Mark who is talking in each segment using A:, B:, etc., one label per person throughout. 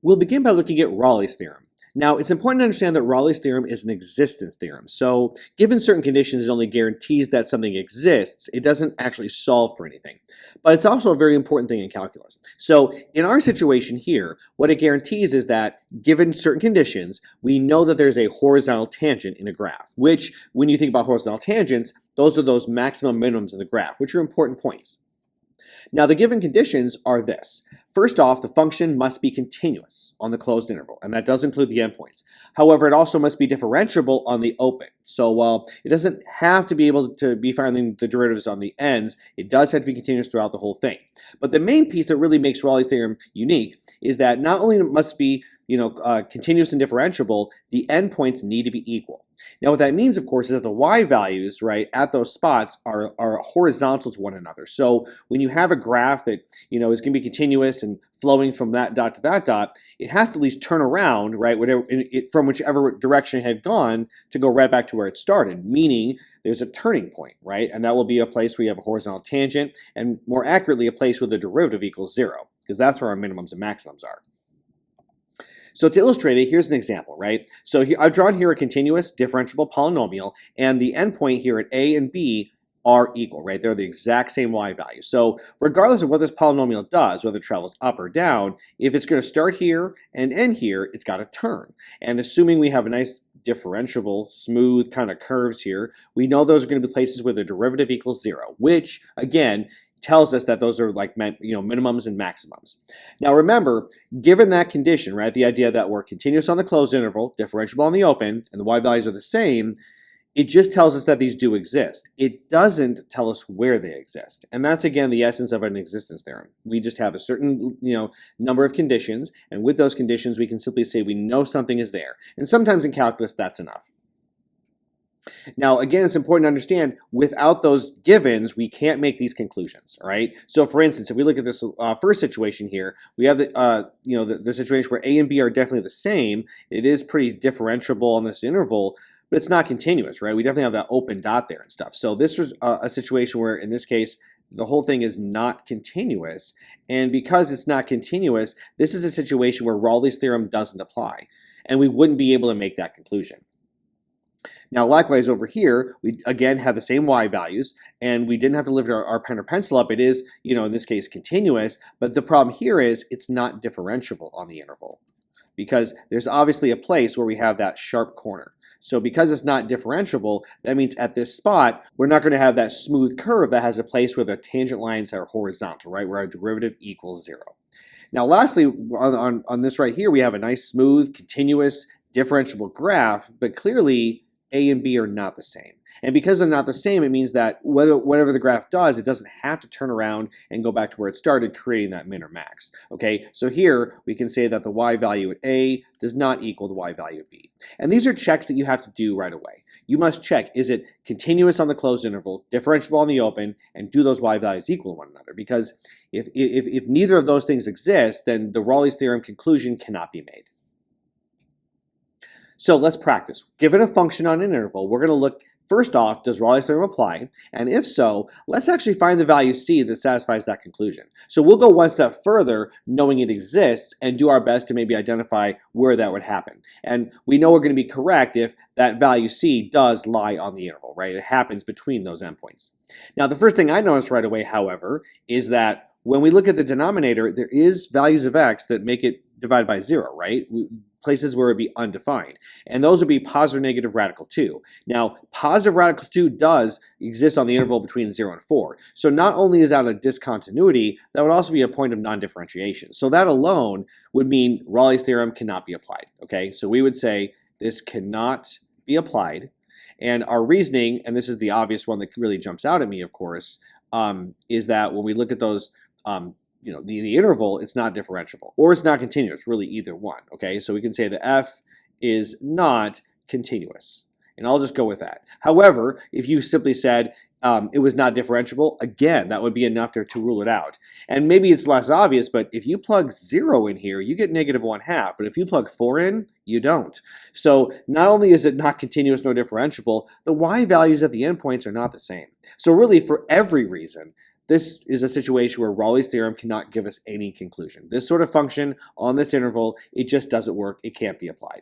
A: We'll begin by looking at Raleigh's theorem. Now, it's important to understand that Raleigh's theorem is an existence theorem. So, given certain conditions, it only guarantees that something exists. It doesn't actually solve for anything. But it's also a very important thing in calculus. So, in our situation here, what it guarantees is that given certain conditions, we know that there's a horizontal tangent in a graph, which, when you think about horizontal tangents, those are those maximum minimums in the graph, which are important points. Now, the given conditions are this. First off, the function must be continuous on the closed interval, and that does include the endpoints. However, it also must be differentiable on the open. So while it doesn't have to be able to be finding the derivatives on the ends, it does have to be continuous throughout the whole thing. But the main piece that really makes Raleigh's theorem unique is that not only must be continuous and differentiable, the endpoints need to be equal. Now, what that means, of course, is that the y values, right, at those spots are horizontal to one another. So when you have a graph that, is going to be continuous and flowing from that dot to that dot, it has to at least turn around, right, from whichever direction it had gone to go right back to where it started, meaning there's a turning point, right? And that will be a place where you have a horizontal tangent, and more accurately, a place where the derivative equals 0, because that's where our minimums and maximums are. So to illustrate it, here's an example, right? So here, I've drawn here a continuous differentiable polynomial, and the endpoint here at a and b are equal, right? They're the exact same y value. So regardless of what this polynomial does, whether it travels up or down, if it's going to start here and end here, it's got to turn. And assuming we have a nice differentiable, smooth kind of curves here, we know those are going to be places where the derivative equals 0, which, again, tells us that those are like minimums and maximums. Now remember, given that condition, right, the idea that we're continuous on the closed interval, differentiable on the open, and the y values are the same, it just tells us that these do exist. It doesn't tell us where they exist. And that's, again, the essence of an existence theorem. We just have a certain number of conditions, and with those conditions we can simply say we know something is there. And sometimes in calculus that's enough. Now, again, it's important to understand, without those givens, we can't make these conclusions, all right? So, for instance, if we look at this first situation here, we have the situation where a and b are definitely the same. It is pretty differentiable on this interval, but it's not continuous, right? We definitely have that open dot there and stuff. So this was a situation where, in this case, the whole thing is not continuous, and because it's not continuous, this is a situation where Raleigh's theorem doesn't apply, and we wouldn't be able to make that conclusion. Now, likewise over here, we again have the same y values, and we didn't have to lift our pen or pencil up. It is, in this case, continuous, but the problem here is it's not differentiable on the interval, because there's obviously a place where we have that sharp corner. So because it's not differentiable, that means at this spot, we're not going to have that smooth curve that has a place where the tangent lines are horizontal, right, where our derivative equals 0. Now, lastly, on this right here, we have a nice, smooth, continuous, differentiable graph, but clearly a and b are not the same. And because they're not the same, it means that whatever the graph does, it doesn't have to turn around and go back to where it started, creating that min or max. Okay, so here we can say that the y value at a does not equal the y value at b. And these are checks that you have to do right away. You must check, is it continuous on the closed interval, differentiable on the open, and do those y values equal one another? Because if neither of those things exist, then the Raleigh's theorem conclusion cannot be made. So let's practice. Given a function on an interval, we're going to look, first off, does Raleigh's theorem apply? And if so, let's actually find the value c that satisfies that conclusion. So we'll go one step further, knowing it exists, and do our best to maybe identify where that would happen. And we know we're going to be correct if that value c does lie on the interval, right? It happens between those endpoints. Now, the first thing I notice right away, however, is that when we look at the denominator, there is values of x that make it divide by 0, right? Places where it would be undefined. And those would be positive, negative, radical 2. Now, positive radical 2 does exist on the interval between 0 and 4. So not only is that a discontinuity, that would also be a point of non-differentiation. So that alone would mean Raleigh's theorem cannot be applied, okay? So we would say this cannot be applied. And our reasoning, and this is the obvious one that really jumps out at me, of course, is that when we look at those the interval, it's not differentiable, or it's not continuous, really either one, okay? So we can say the f is not continuous, and I'll just go with that. However, if you simply said it was not differentiable, again, that would be enough to rule it out. And maybe it's less obvious, but if you plug 0 in here, you get negative 1/2, but if you plug 4 in, you don't. So not only is it not continuous nor differentiable, the y values at the endpoints are not the same. So really, for every reason, this is a situation where Raleigh's theorem cannot give us any conclusion. This sort of function on this interval, it just doesn't work. It can't be applied.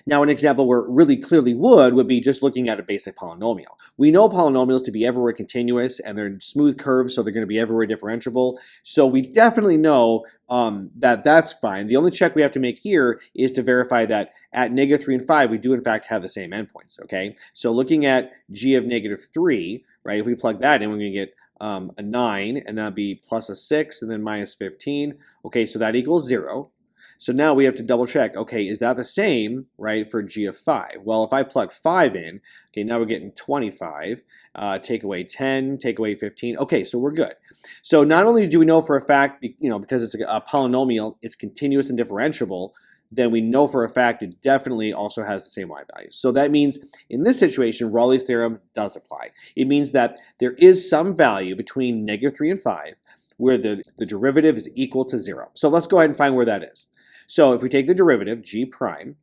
A: Now, an example where it really clearly would be just looking at a basic polynomial. We know polynomials to be everywhere continuous, and they're smooth curves, so they're going to be everywhere differentiable. So we definitely know that that's fine. The only check we have to make here is to verify that at -3 and 5, we do in fact have the same endpoints, okay? So looking at g of -3, right, if we plug that in, we're going to get a 9, and that'll be plus a 6, and then minus 15. Okay, so that equals 0. So now we have to double check, okay, is that the same, right, for g of 5? Well, if I plug 5 in, okay, now we're getting 25, take away 10, take away 15. Okay, so we're good. So not only do we know for a fact, because it's a polynomial, it's continuous and differentiable, then we know for a fact it definitely also has the same y values. So that means in this situation, Raleigh's theorem does apply. It means that there is some value between -3 and 5 where the derivative is equal to 0. So let's go ahead and find where that is. So if we take the derivative, g prime,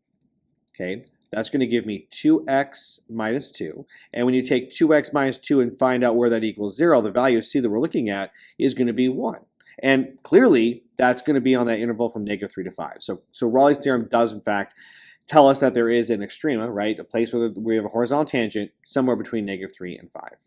A: okay, that's going to give me 2x minus 2. And when you take 2x minus 2 and find out where that equals 0, the value c that we're looking at is going to be 1. And clearly, that's going to be on that interval from -3 to 5. So Raleigh's theorem does, in fact, tell us that there is an extrema, right, a place where we have a horizontal tangent somewhere between -3 and 5.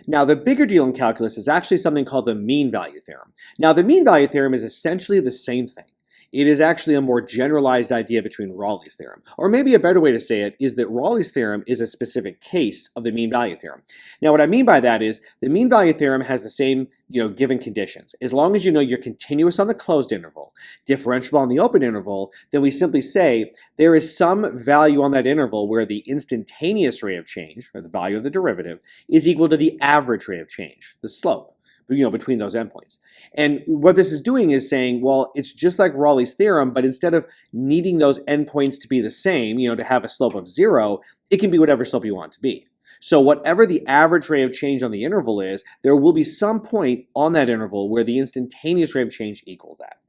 A: Now, the bigger deal in calculus is actually something called the mean value theorem. Now, the mean value theorem is essentially the same thing. It is actually a more generalized idea between Raleigh's theorem. Or maybe a better way to say it is that Raleigh's theorem is a specific case of the mean value theorem. Now, what I mean by that is the mean value theorem has the same, given conditions. As long as you know you're continuous on the closed interval, differentiable on the open interval, then we simply say there is some value on that interval where the instantaneous rate of change, or the value of the derivative, is equal to the average rate of change, the slope, between those endpoints. And what this is doing is saying, well, it's just like Raleigh's theorem, but instead of needing those endpoints to be the same, to have a slope of 0, it can be whatever slope you want it to be. So whatever the average rate of change on the interval is, there will be some point on that interval where the instantaneous rate of change equals that.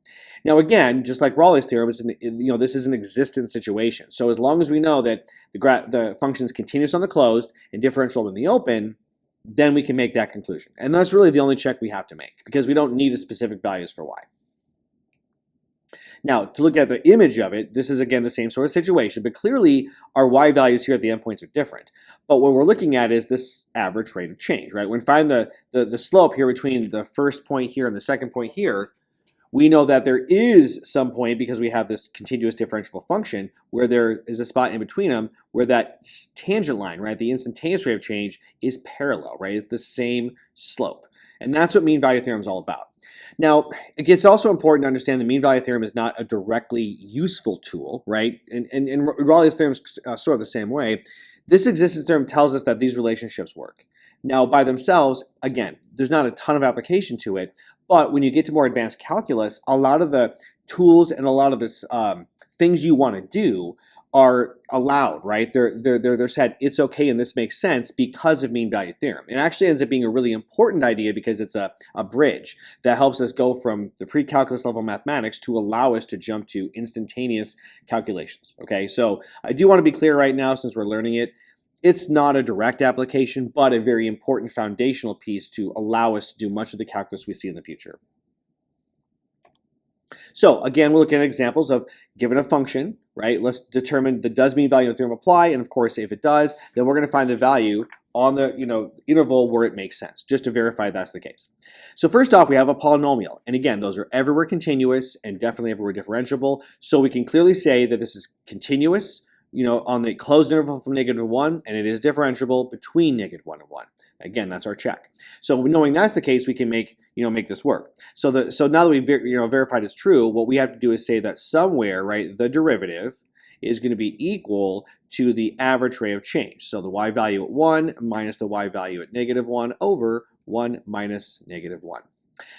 A: Now again, just like Raleigh's theorem, this is an existent situation. So as long as we know that the function is continuous on the closed and differential in the open, then we can make that conclusion. And that's really the only check we have to make, because we don't need a specific values for y. Now, to look at the image of it, this is again the same sort of situation, but clearly our y values here at the endpoints are different. But what we're looking at is this average rate of change, right? When we find the slope here between the first point here and the second point here, we know that there is some point, because we have this continuous differentiable function, where there is a spot in between them where that tangent line, right, the instantaneous rate of change is parallel, right? It's the same slope. And that's what mean value theorem is all about. Now, it's also important to understand the mean value theorem is not a directly useful tool, right? And Raleigh's theorem is sort of the same way. This existence theorem tells us that these relationships work. Now, by themselves, again, there's not a ton of application to it, but when you get to more advanced calculus, a lot of the tools and a lot of the things you want to do are allowed, right? They're said it's okay and this makes sense because of mean value theorem. It actually ends up being a really important idea because it's a bridge that helps us go from the pre-calculus level mathematics to allow us to jump to instantaneous calculations, okay? So I do want to be clear right now, since we're learning it, it's not a direct application, but a very important foundational piece to allow us to do much of the calculus we see in the future. So again, we're looking at examples of given a function, right? Let's determine the does mean value theorem apply, and of course, if it does, then we're going to find the value on the interval where it makes sense, just to verify that's the case. So first off, we have a polynomial, and again, those are everywhere continuous and definitely everywhere differentiable. So we can clearly say that this is continuous, on the closed interval from -1, and it is differentiable between -1 and 1. Again, that's our check. So knowing that's the case, we can make this work. So now that we've verified it's true, what we have to do is say that somewhere, right, the derivative is going to be equal to the average rate of change. So the y value at 1 minus the y value at -1 over 1 minus -1.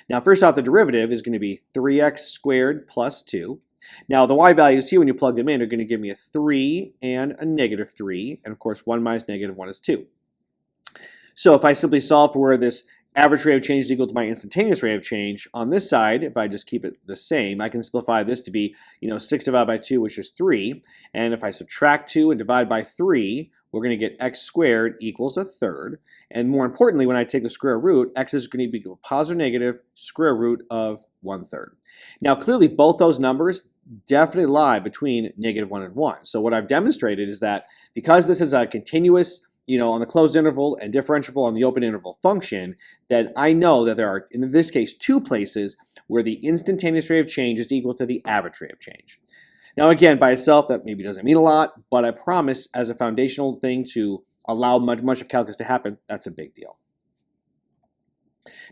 A: Now, first off, the derivative is going to be 3x squared plus 2. Now, the y values here, when you plug them in, are going to give me a 3 and a -3. And of course, 1 minus -1 is 2. So if I simply solve for where this average rate of change is equal to my instantaneous rate of change. On this side, if I just keep it the same, I can simplify this to be, 6 divided by 2, which is 3. And if I subtract 2 and divide by 3, we're going to get x squared equals a third. And more importantly, when I take the square root, x is going to be equal to positive or negative square root of 1/3. Now, clearly, both those numbers definitely lie between -1 and 1. So what I've demonstrated is that because this is a continuous, on the closed interval and differentiable on the open interval function, that I know that there are, in this case, 2 places where the instantaneous rate of change is equal to the average rate of change. Now, again, by itself, that maybe doesn't mean a lot, but I promise as a foundational thing to allow much of calculus to happen, that's a big deal.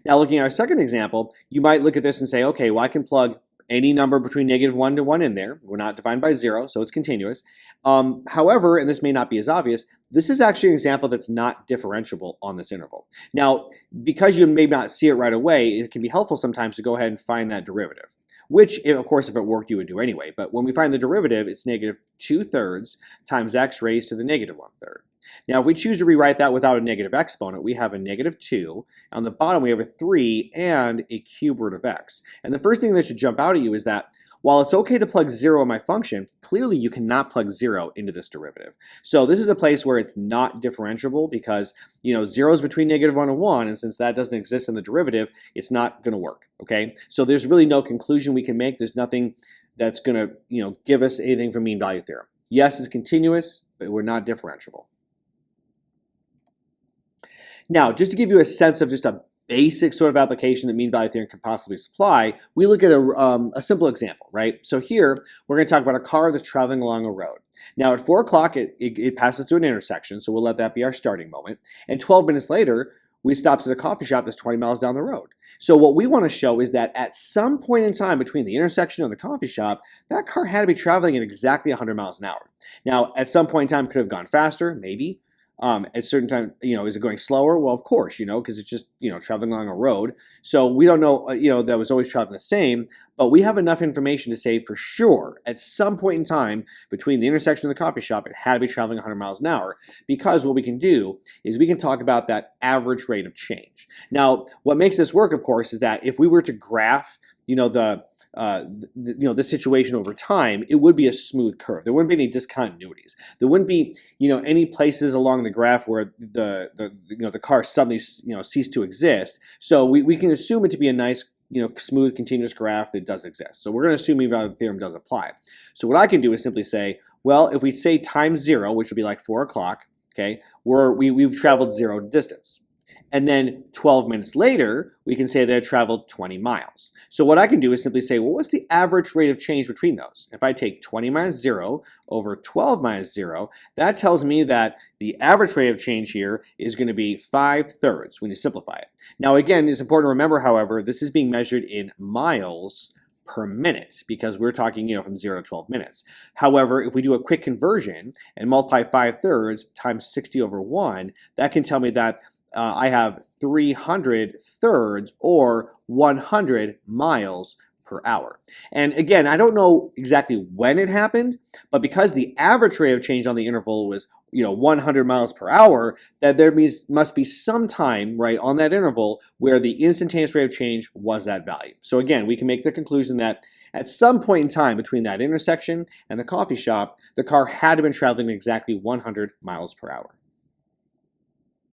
A: Now, looking at our second example, you might look at this and say, okay, well, I can plug any number between -1 to 1 in there. We're not defined by 0, so it's continuous. However, and this may not be as obvious, this is actually an example that's not differentiable on this interval. Now, because you may not see it right away, it can be helpful sometimes to go ahead and find that derivative, which, of course, if it worked, you would do anyway. But when we find the derivative, it's -2/3 times x raised to the -1/3. Now, if we choose to rewrite that without a negative exponent, we have a -2. On the bottom, we have a 3 and a cube root of x. And the first thing that should jump out at you is that while it's okay to plug 0 in my function, clearly you cannot plug 0 into this derivative. So this is a place where it's not differentiable because, 0 is between -1 and 1, and since that doesn't exist in the derivative, it's not going to work, okay? So there's really no conclusion we can make. There's nothing that's going to, give us anything from mean value theorem. Yes, it's continuous, but we're not differentiable. Now, just to give you a sense of just a basic sort of application that mean value theorem can possibly supply, we look at a simple example, right? So here, we're going to talk about a car that's traveling along a road. Now, at 4 o'clock, it passes through an intersection, so we'll let that be our starting moment. And 12 minutes later, we stops at a coffee shop that's 20 miles down the road. So what we want to show is that at some point in time between the intersection and the coffee shop, that car had to be traveling at exactly 100 miles an hour. Now, at some point in time, it could have gone faster, maybe. At a certain time, is it going slower? Well, of course, because it's just, traveling along a road. So we don't know, that was always traveling the same, but we have enough information to say for sure at some point in time between the intersection and the coffee shop, it had to be traveling 100 miles an hour, because what we can do is we can talk about that average rate of change. Now, what makes this work, of course, is that if we were to graph, the situation over time, it would be a smooth curve. There wouldn't be any discontinuities. There wouldn't be, any places along the graph where the car suddenly, ceased to exist. So we can assume it to be a nice, smooth, continuous graph that does exist. So we're going to assume mean value theorem does apply. So what I can do is simply say, well, if we say times 0, which would be like 4 o'clock, okay, we've traveled 0 distance. And then 12 minutes later, we can say that it traveled 20 miles. So what I can do is simply say, well, what's the average rate of change between those? If I take 20 minus 0 over 12 minus 0, that tells me that the average rate of change here is going to be 5/3 when you simplify it. Now, again, it's important to remember, however, this is being measured in miles per minute because we're talking, from 0 to 12 minutes. However, if we do a quick conversion and multiply 5/3 times 60 over 1, that can tell me that I have 300 thirds or 100 miles per hour. And again, I don't know exactly when it happened, but because the average rate of change on the interval was 100 miles per hour, that there must be some time, right, on that interval where the instantaneous rate of change was that value. So again, we can make the conclusion that at some point in time between that intersection and the coffee shop, the car had to have been traveling exactly 100 miles per hour.